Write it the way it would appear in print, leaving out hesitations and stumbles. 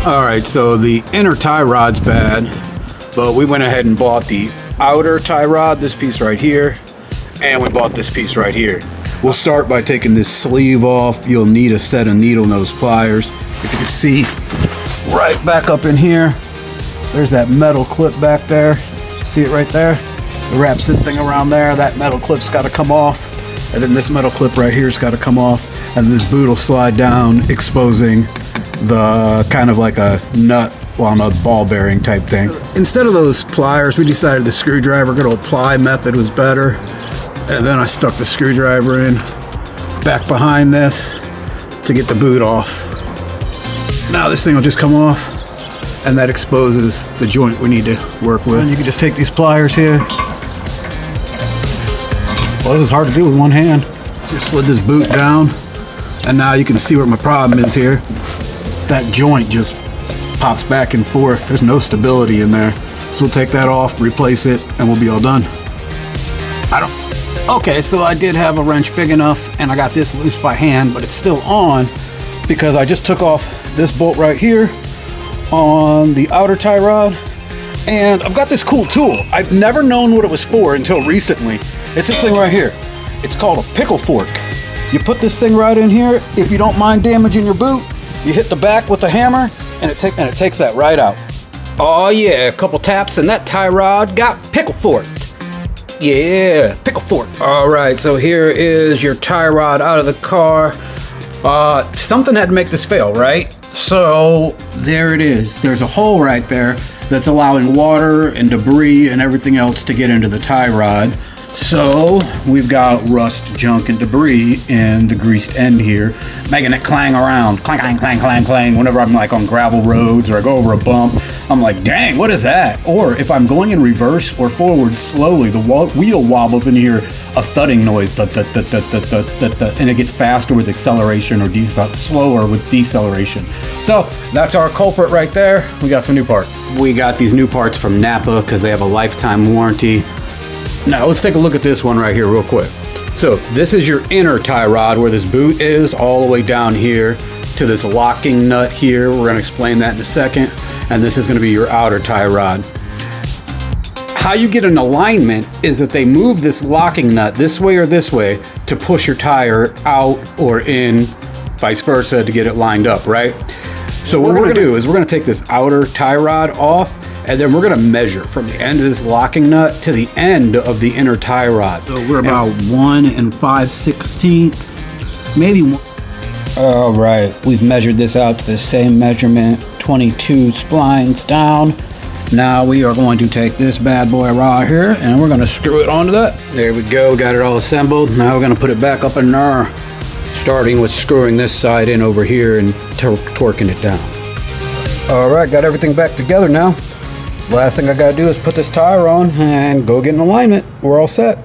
Alright, so the inner tie rod's bad, but we went ahead and bought the outer tie rod, this piece right here, and we bought this piece right here. We'll start by taking this sleeve off. You'll need a set of needle nose pliers. If you can see, right back up in here, there's that metal clip back there. See it right there? It wraps this thing around there. That metal clip's got to come off, and then this metal clip right here's got to come off, and this boot will slide down, exposing the kind of like a nut, well, a ball bearing type thing. Instead of those pliers, we decided the screwdriver, good old ply method, was better. And then I stuck the screwdriver in back behind this to get the boot off. Now this thing will just come off, and that exposes the joint we need to work with. And you can just take these pliers here. Well, it was hard to do with one hand. Just slid this boot down, and now you can see what my problem is here. That joint just pops back and forth. There's no stability in there. So we'll take that off, replace it, and we'll be all done. Okay, so I did have a wrench big enough, and I got this loose by hand, but it's still on because I just took off this bolt right here on the outer tie rod, and I've got this cool tool. I've never known what it was for until recently. It's this thing right here. It's called a pickle fork. You put this thing right in here. If you don't mind damaging your boot, you hit the back with a hammer, and it takes that right out. Oh yeah, a couple taps and that tie rod got pickle forked. Yeah, pickle fork. All right, so here is your tie rod out of the car. Something had to make this fail, right? So there it is. There's a hole right there that's allowing water and debris and everything else to get into the tie rod. So we've got rust, junk, and debris in the greased end here, making it clang around. Clang, clang, clang, clang, clang. Whenever I'm like on gravel roads or I go over a bump, I'm like, dang, what is that? Or if I'm going in reverse or forward slowly, the wheel wobbles and you hear a thudding noise, and it gets faster with acceleration or slower with deceleration. So that's our culprit right there. We got some new parts. We got these new parts from Napa because they have a lifetime warranty. Now let's take a look at this one right here real quick. So this is your inner tie rod where this boot is, all the way down here to this locking nut here. We're gonna explain that in a second. And this is gonna be your outer tie rod. How you get an alignment is that they move this locking nut this way or this way to push your tire out or in, vice versa, to get it lined up, right? So what we're gonna do is we're gonna take this outer tie rod off, and then we're gonna measure from the end of this locking nut to the end of the inner tie rod. So we're about 1 5/16, maybe one. All right, we've measured this out to the same measurement, 22 splines down. Now we are going to take this bad boy right here, and we're gonna screw it onto that. There we go, got it all assembled. Now we're gonna put it back up in there, starting with screwing this side in over here and torquing it down. All right, got everything back together now. Last thing I gotta do is put this tire on and go get an alignment. We're all set.